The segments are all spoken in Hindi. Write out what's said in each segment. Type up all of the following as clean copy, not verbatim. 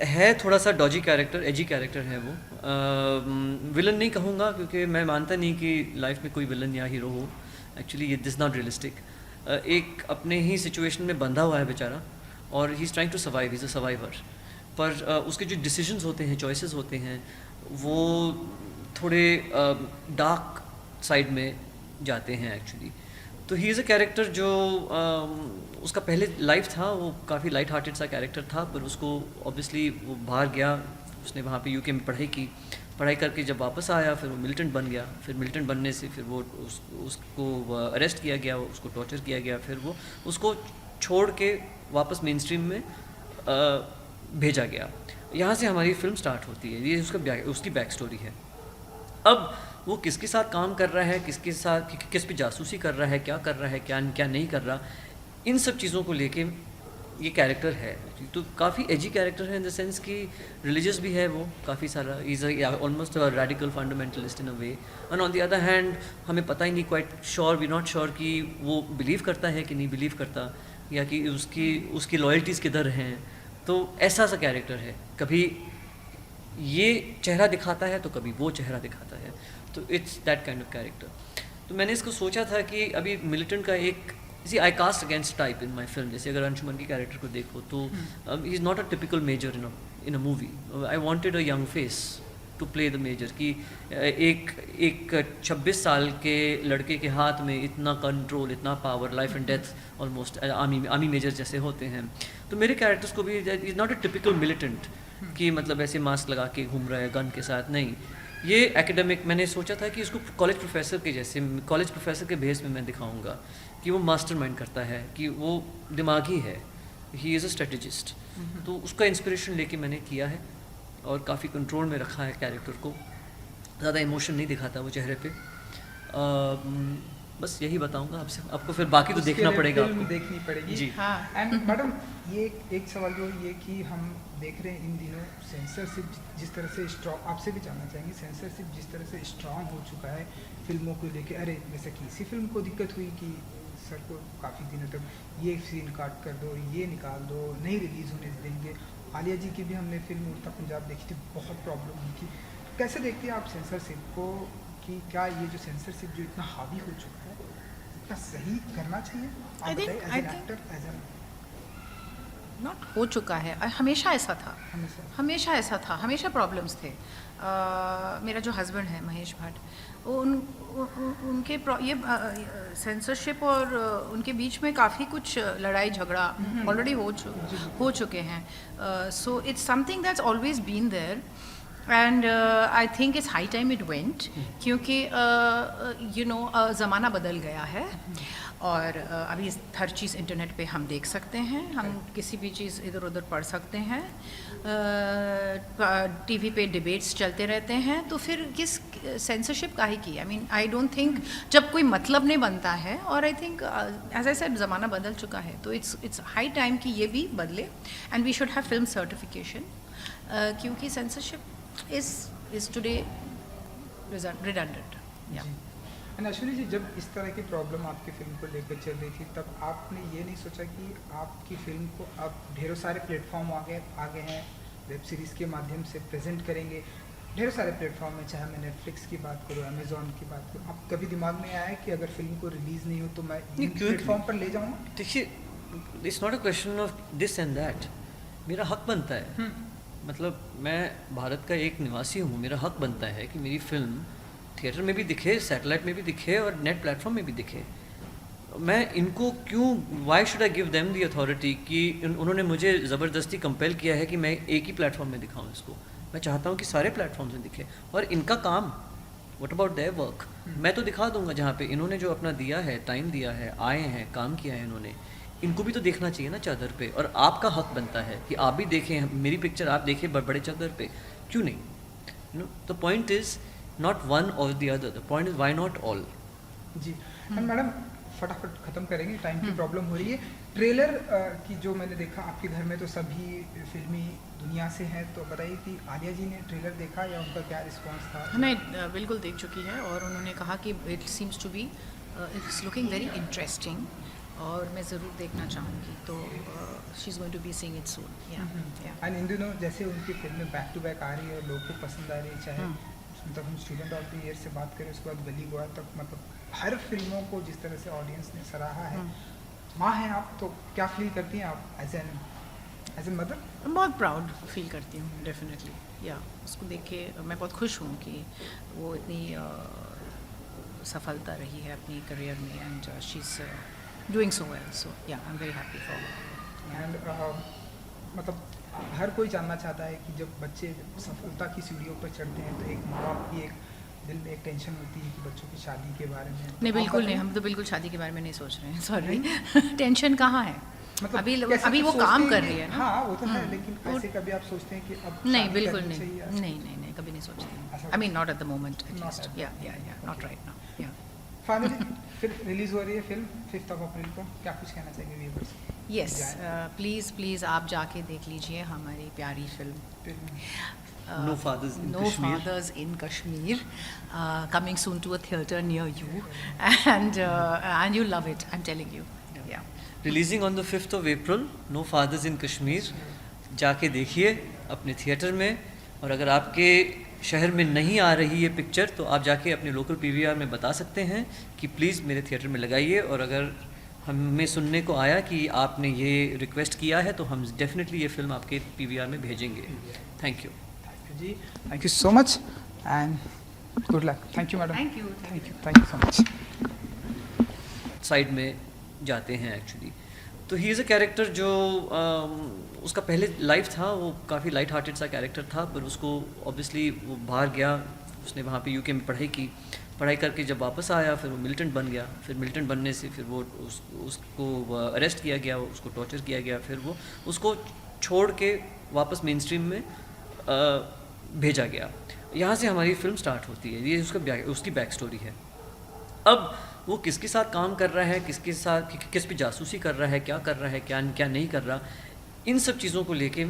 है थोड़ा सा डॉजी कैरेक्टर, एजी कैरेक्टर है वो। विलन नहीं कहूँगा क्योंकि मैं मानता नहीं कि लाइफ में कोई विलन या हीरो हो। एक्चुअली ये दिस नॉट रियलिस्टिक। एक अपने ही सिचुएशन में बंधा हुआ है बेचारा और ही is trying to survive, is a survivor. पर उसके जो डिसीजंस होते हैं, चॉइसेस होते हैं, वो थोड़े डार्क साइड में जाते हैं एक्चुअली। तो ही इज़ अ कैरेक्टर जो उसका पहले लाइफ था वो काफ़ी लाइट हार्टेड सा कैरेक्टर था, पर उसको ऑब्वियसली वो बाहर गया, उसने वहाँ पे यूके में पढ़ाई की, पढ़ाई करके जब वापस आया फिर वो मिलिटेंट बन गया। फिर मिलिटेंट बनने से फिर वो उसको अरेस्ट किया गया, उसको टॉर्चर किया गया, फिर वो उसको छोड़ के वापस मेन स्ट्रीम में भेजा गया। यहाँ से हमारी फिल्म स्टार्ट होती है, ये उसकी बैक स्टोरी है। अब वो किसके साथ काम कर रहा है, किसके साथ किस पे जासूसी कर रहा है, क्या कर रहा है, क्या क्या नहीं कर रहा, इन सब चीज़ों को लेके ये कैरेक्टर है। तो काफ़ी एजी कैरेक्टर है इन द सेंस कि रिलीजियस भी है वो काफ़ी सारा, is almost a radical fundamentalist in a way. And on the other hand हमें पता ही नहीं, quite sure, we not sure कि वो बिलीव करता है कि नहीं बिलीव करता, या कि उसकी लॉयल्टीज़ किधर हैं। तो ऐसा सा कैरेक्टर है, कभी ये चेहरा दिखाता है तो कभी वो चेहरा दिखाता है। तो it's that kind of character. तो मैंने इसको सोचा था कि अभी मिलिटेंट का एक I cast against type in my film. जैसे अगर अंशुमन के कैरेक्टर को देखो तो he is not a typical major in a movie. I wanted a young face to play the major, कि एक 26 साल के लड़के के हाथ में इतना कंट्रोल, इतना power, life and death almost army major जैसे होते हैं। तो मेरे कैरेक्टर्स को भी is not a typical militant कि मतलब ऐसे मास्क लगा के घूम रहा है गन के साथ, नहीं। ये एकेडमिक, मैंने सोचा था कि इसको कॉलेज प्रोफेसर के जैसे, कॉलेज प्रोफेसर के बेस में मैं दिखाऊंगा कि वो मास्टरमाइंड करता है, कि वो दिमागी है, ही इज़ अ स्ट्रेटजिस्ट। तो उसका इंस्पिरेशन लेके मैंने किया है और काफ़ी कंट्रोल में रखा है कैरेक्टर को, ज़्यादा इमोशन नहीं दिखाता वो चेहरे पे। बस यही बताऊंगा आपसे, आपको फिर बाकी तो देखना पड़ेगा, फिल्म आपको देखनी पड़ेगी जी। हाँ। एंड मैडम ये एक सवाल जो ये कि हम देख रहे हैं इन दिनों सेंसरशिप जिस तरह से स्ट्रॉन्ग, आपसे भी जानना चाहेंगे, सेंसरशिप जिस तरह से स्ट्रॉन्ग हो चुका है फिल्मों को लेके। अरे जैसे कि इसी फिल्म को दिक्कत हुई कि सर को काफ़ी दिनों तक ये सीन काट कर दो, ये निकाल दो, नहीं रिलीज़ होने देंगे। आलिया जी की भी हमने फिल्म उड़ता पंजाब देखी थी, बहुत प्रॉब्लम हुई थी। कैसे देखते हैं आप सेंसरशिप को, कि क्या ये जो सेंसरशिप जो इतना हावी हो चुका है इतना सही करना चाहिए? आप बताइए as an actor, as an not हो चुका है, हमेशा ऐसा था, हमेशा ऐसा था, हमेशा प्रॉब्लम्स थे। मेरा जो हस्बैंड है महेश भट्ट, उनके ये सेंसरशिप और उनके बीच में काफ़ी कुछ लड़ाई झगड़ा ऑलरेडी हो चुके हैं। So it's something that's always been there and I think it's high time it went, क्योंकि ज़माना बदल गया है और अभी हर चीज़ इंटरनेट पे हम देख सकते हैं, हम किसी भी चीज़ इधर उधर पढ़ सकते हैं, टीवी पे डिबेट्स चलते रहते हैं, तो फिर किस सेंसरशिप का ही की? I mean I don't think, जब कोई मतलब नहीं बनता है, और I think as I said ज़माना बदल चुका है, तो इट्स हाई टाइम कि ये भी बदले and we should have film certification, क्योंकि censorship is today redundant. Yeah. Ashwini ji, जब इस तरह की प्रॉब्लम आपकी फिल्म को लेकर चल रही थी, तब आपने ये नहीं सोचा कि आपकी फिल्म को अब ढेरों सारे प्लेटफॉर्म आगे हैं, वेब सीरीज़ के माध्यम से प्रेजेंट करेंगे ढेरों सारे प्लेटफॉर्म में, चाहे मैं नेटफ्लिक्स की बात करूँ, अमेजोन की बात करूँ, आप कभी दिमाग में आया कि अगर फिल्म को रिलीज़ नहीं हो तो मैं प्लेटफॉर्म पर ले जाऊँगा? देखिए, it's not a question of this and that, मेरा हक बनता है। मतलब मैं भारत का एक निवासी हूँ, मेरा हक बनता है कि मेरी फिल्म थिएटर में भी दिखे, सैटेलाइट में भी दिखे और नेट प्लेटफॉर्म में भी दिखे। मैं इनको क्यों, why should I give them the authority कि उन्होंने मुझे ज़बरदस्ती कंपेल किया है कि मैं एक ही प्लेटफॉर्म में दिखाऊँ इसको। मैं चाहता हूँ कि सारे प्लेटफॉर्म्स में दिखे, और इनका काम, व्हाट अबाउट देयर वर्क, मैं तो दिखा दूँगा जहाँ पे इन्होंने जो अपना दिया है, टाइम दिया है, आए हैं, काम किया है इन्होंने, इनको भी तो देखना चाहिए ना चादर पे। और आपका हक बनता है कि आप भी देखें, मेरी पिक्चर आप देखें बड़े चादर पे, क्यों नहीं? The point is not one और the other, the point is why not all. जी मैडम, फटाफट ख़त्म करेंगे, टाइम की प्रॉब्लम हो रही है। ट्रेलर की जो मैंने देखा, आपके घर में तो सभी फिल्मी दुनिया से हैं, तो बताइए कि आलिया जी ने ट्रेलर देखा या उनका क्या रिस्पॉन्स था? हमें बिल्कुल देख चुकी है और उन्होंने कहा कि it seems to be, it's looking very interesting और मैं ज़रूर देखना चाहूँगी, तो she is going to be seeing it soon. या एंड इन दिनों जैसे उनकी फिल्में बैक टू बैक आ रही है और लोगों को पसंद आ रही है, चाहे मतलब हम स्टूडेंट ऑफ द ईयर से बात करें, उसके बाद गली बॉय तक, मतलब हर फिल्मों को जिस तरह से ऑडियंस ने सराहा है। माँ हैं आप, तो क्या फील करती हैं आप एज एन मदर? बहुत प्राउड फील करती हूँ डेफिनेटली। या उसको देख के मैं बहुत खुश हूँ कि वो इतनी सफलता रही है अपनी करियर में, and she is doing so well, so yeah I am very happy for. And मतलब हर कोई जानना चाहता है कि जब बच्चे सफलता की सीढ़ियों पर चढ़ते हैं तो एक माँ बाप की एक दिल में एक टेंशन होती है कि बच्चों की शादी के बारे में। नहीं, बिल्कुल नहीं, हम तो बिल्कुल शादी के बारे में नहीं सोच रहे हैं, सॉरी। टेंशन कहाँ है, मतलब अभी वो काम कर रही है ना। हाँ वो तो है, लेकिन ऐसे कभी आप सोचते हैं कि अब नहीं, शादी बिल्कुल करनी नहीं, चाहिए? नहीं, कभी नहीं सोचती। ऐसा I mean not at the moment Not at least. at the या नॉट राइट नाउ। या फाइनली फिर रिलीज हो रही है फिल्म 5 अप्रैल को, क्या कुछ कहना चाहेंगे व्यूअर्स? यस, प्लीज़ आप जाके देख लीजिए हमारी प्यारी film No Fathers in No Kashmir. Fathers in Kashmir, coming soon to a theatre near you, and you'll love it, I'm telling you. Yeah. Releasing on the 5th of April, no fathers in Kashmir. जाके देखिए अपने थिएटर में, और अगर आपके शहर में नहीं आ रही है पिक्चर तो आप जाके अपने लोकल पीवीआर में बता सकते हैं कि प्लीज़ मेरे थिएटर में लगाइए, और अगर हमें सुनने को आया कि आपने ये रिक्वेस्ट किया है तो हम डेफिनेटली ये फिल्म आपके पीवीआर में भेजेंगे। Thank you ji, thank you so much and good luck. Thank you madam. Thank you. Thank you so much. Side में जाते हैं एक्चुअली। तो ही इज़ अ कैरेक्टर जो उसका पहले लाइफ था वो काफ़ी लाइट हार्टेड सा कैरेक्टर था, पर उसको ऑब्वियसली वो बाहर गया, उसने वहाँ पे यूके में पढ़ाई की, पढ़ाई करके जब वापस आया फिर वो मिलिटेंट बन गया, फिर मिलिटेंट बनने से फिर वो उसको अरेस्ट किया गया, उसको टॉर्चर किया गया, फिर वो उसको छोड़ के वापस मेन स्ट्रीम में भेजा गया। यहाँ से हमारी फिल्म स्टार्ट होती है, ये उसकी बैक स्टोरी है। अब वो किसके साथ काम कर रहा है, किसके साथ किस पे जासूसी कर रहा है, क्या कर रहा है, क्या नहीं कर रहा, इन सब चीज़ों को लेके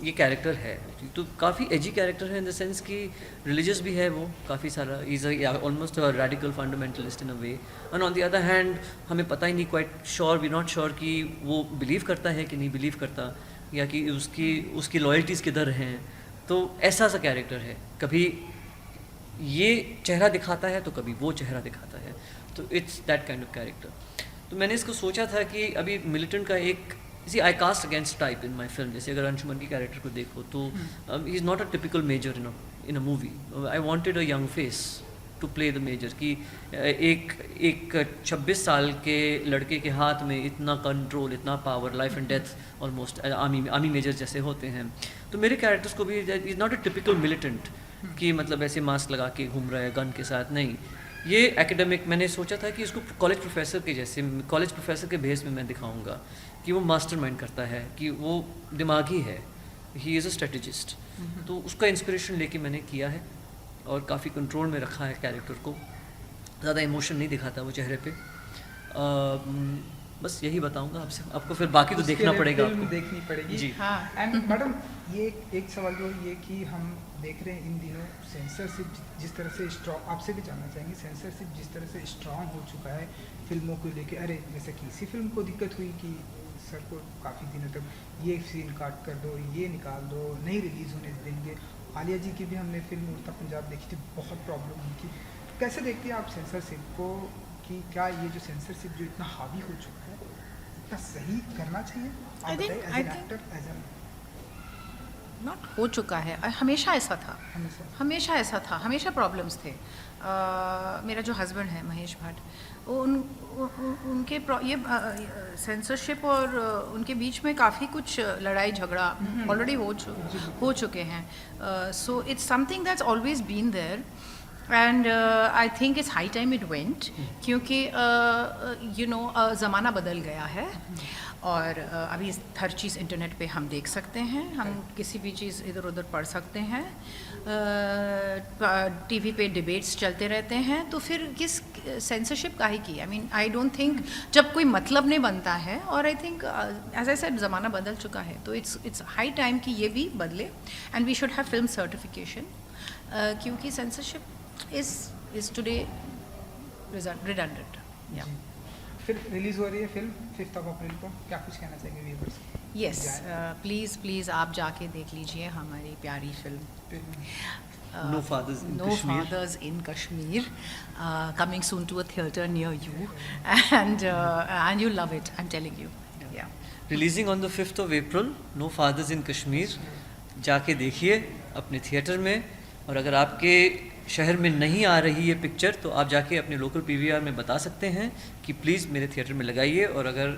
ये कैरेक्टर है। तो काफ़ी एजी कैरेक्टर है इन द सेंस कि रिलीजियस भी है, वो काफ़ी सारा is almost a radical fundamentalist in a way, and on the other hand हमें पता ही नहीं, quite sure we not sure कि वो बिलीव करता है कि नहीं बिलीव करता, या कि उसकी लॉयल्टीज़ किधर हैं। तो ऐसा सा कैरेक्टर है, कभी ये चेहरा दिखाता है तो कभी वो चेहरा दिखाता है, तो it's that kind of character. तो मैंने इसको सोचा था कि अभी मिलिटेंट का एक इसी I cast against type in my film. जैसे अगर अंशुमन की कैरेक्टर को देखो तो he is not a typical major in a movie. I wanted a young face to play the major, कि एक 26 साल के लड़के के हाथ में इतना कंट्रोल, इतना power, life and death almost army major जैसे होते हैं। तो मेरे कैरेक्टर्स को भी is not a typical militant कि मतलब ऐसे मास्क लगा के घूम रहा है गन के साथ, नहीं। ये एकेडमिक, मैंने सोचा था कि इसको कॉलेज प्रोफेसर के जैसे, कॉलेज प्रोफेसर के बेस में मैं दिखाऊंगा कि वो मास्टरमाइंड करता है, कि वो दिमागी है, ही इज़ अ स्ट्रेटजिस्ट। तो उसका इंस्पिरेशन लेके मैंने किया है और काफ़ी कंट्रोल में रखा है कैरेक्टर को, ज़्यादा इमोशन नहीं दिखाता वो चेहरे पे। बस यही बताऊंगा आपसे, आपको फिर बाकी तो देखना पड़ेगा, फिल्म आपको देखनी पड़ेगी जी। हाँ। एंड मैडम ये एक सवाल जो ये कि हम देख रहे हैं इन दिनों सेंसरशिप जिस तरह से स्ट्रॉन्ग, आपसे भी जानना चाहेंगे, सेंसरशिप जिस तरह से स्ट्रॉन्ग हो चुका है फिल्मों को लेके। अरे जैसे कि इसी फिल्म को दिक्कत हुई कि सर को काफ़ी दिनों तक ये सीन काट कर दो, ये निकाल दो, नहीं रिलीज़ होने देंगे। आलिया जी की भी हमने फिल्म उड़ता पंजाब देखी थी, बहुत प्रॉब्लम हुई थी। कैसे देखती हैं आप सेंसरशिप को, कि क्या ये जो सेंसरशिप जो इतना हावी हो चुका है इतना सही करना चाहिए? आप बताइए as an actor, as an not हो चुका है, हमेशा ऐसा था, हमेशा प्रॉब्लम्स थे। मेरा जो हस्बैंड है महेश भट्ट, उनके ये सेंसरशिप और उनके बीच में काफ़ी कुछ लड़ाई झगड़ा ऑलरेडी हो चुके हैं। So it's something that's always been there, and I think it's high time it went, क्योंकि ज़माना बदल गया है और अभी हर चीज़ इंटरनेट पे हम देख सकते हैं, हम किसी भी चीज़ इधर उधर पढ़ सकते हैं, टीवी पे डिबेट्स चलते रहते हैं, तो फिर किस सेंसरशिप का ही की? I mean I don't think, जब कोई मतलब नहीं बनता है, और I think as I said ज़माना बदल चुका है, तो इट्स हाई टाइम कि ये भी बदले, and we should have film certification, क्योंकि censorship is today redundant. Yeah. फिर रिलीज़ हो रही है फिल्म 5 अप्रैल को, क्या कुछ कहना चाहेंगे व्यूअर्स? यस, प्लीज़ आप जाके देख लीजिए हमारी प्यारी film No Fathers in No Kashmir. Fathers in Kashmir, coming soon to a theatre near you, and you'll love it, I'm telling you. Yeah. Releasing on the 5th of April, no fathers in Kashmir, जाके देखिए अपने थिएटर में। और अगर आपके शहर में नहीं आ रही है पिक्चर तो आप जाके अपने लोकल पीवीआर में बता सकते हैं कि प्लीज़ मेरे थिएटर में लगाइए। और अगर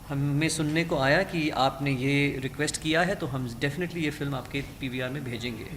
हमें सुनने को आया कि आपने ये रिक्वेस्ट किया है तो हम डेफिनेटली ये फिल्म आपके पीवीआर में भेजेंगे।